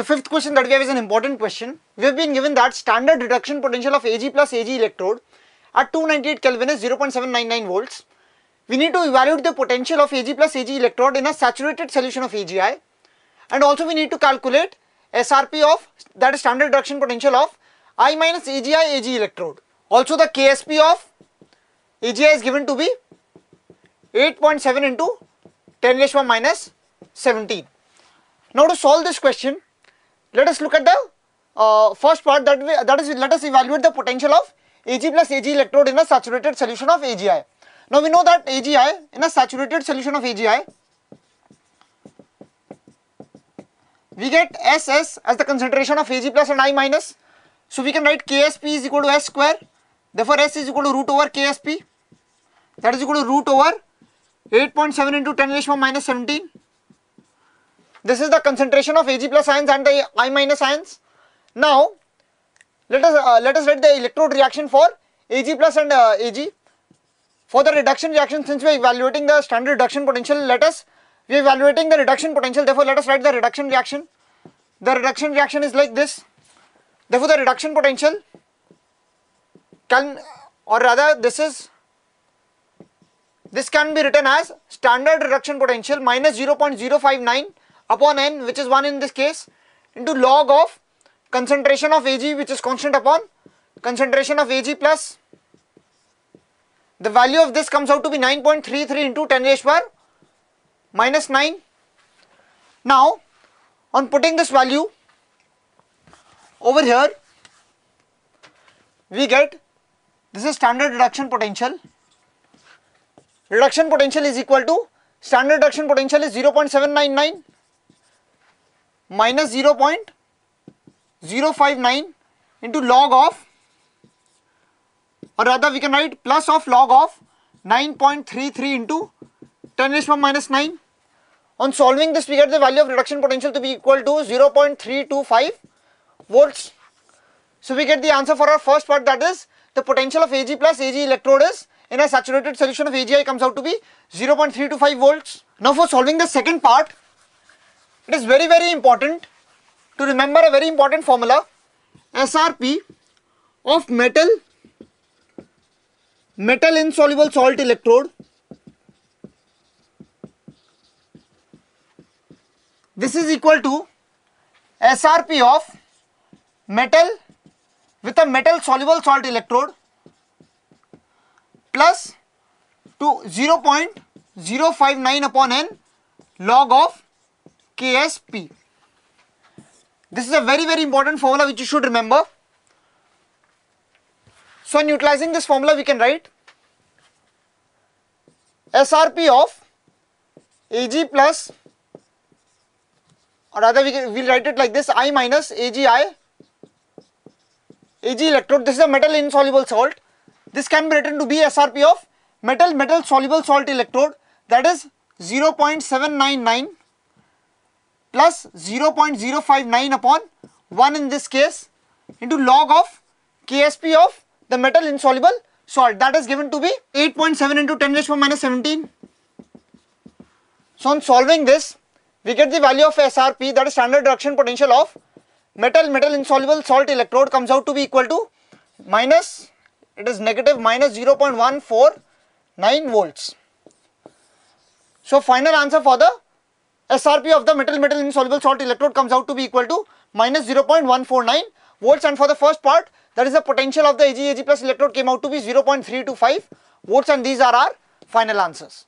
The fifth question that we have is an important question. We have been given that standard reduction potential of Ag plus Ag electrode at 298 Kelvin is 0.799 volts. We need to evaluate the potential of Ag plus Ag electrode in a saturated solution of AgI, and also we need to calculate SRP of, that is standard reduction potential of, I minus AgI Ag electrode. Also the KSP of AgI is given to be 8.7 into 10 raised to the minus 17. Now to solve this question, let us look at the first part, that is let us evaluate the potential of Ag plus Ag electrode in a saturated solution of AgI. Now we know that AgI, in a saturated solution of AgI, we get SS as the concentration of Ag plus and I minus. So we can write KSP is equal to S square. Therefore S is equal to root over KSP, that is equal to root over 8.7 into 10 raised to the minus 17. This is the concentration of Ag plus ions and the I minus ions. Now let us write the electrode reaction for Ag plus and Ag. For the reduction reaction, since we are evaluating the standard reduction potential, we are evaluating the reduction potential, therefore let us write the reduction reaction. The reduction reaction is like this. Therefore the reduction potential can, or rather this can be written as standard reduction potential minus 0.059 upon n, which is 1 in this case, into log of concentration of Ag, which is constant, upon concentration of Ag plus. The value of this comes out to be 9.33 into 10 raised to the minus 9. Now on putting this value over here, we get, this is standard reduction potential. Reduction potential is equal to, standard reduction potential is 0.799 minus 0.059 into log of, or rather we can write plus of log of 9.33 into 10 raised to the minus 9. On solving this, we get the value of reduction potential to be equal to 0.325 volts. So we get the answer for our first part, that is the potential of Ag plus Ag electrode is, in a saturated solution of AgI, comes out to be 0.325 volts. Now for solving the second part, it is very, very important to remember a very important formula, SRP of metal insoluble salt electrode. This is equal to SRP of metal with a metal soluble salt electrode plus to 0.059 upon n log of KSP. This is a very, very important formula which you should remember. So in utilizing this formula, we can write SRP of Ag plus, or rather we will write it like this, I minus AgI Ag electrode. This is a metal insoluble salt. This can be written to be SRP of metal soluble salt electrode, that is 0.799 plus 0.059 upon 1 in this case into log of KSP of the metal insoluble salt, that is given to be 8.7 into 10 raised to the minus 17. So on solving this, we get the value of SRP, that is standard reduction potential of metal insoluble salt electrode, comes out to be equal to minus, it is negative minus 0.149 volts. So final answer for the SRP of the metal insoluble salt electrode comes out to be equal to minus 0.149 volts, and for the first part, that is the potential of the Ag plus electrode, came out to be 0.325 volts, and these are our final answers.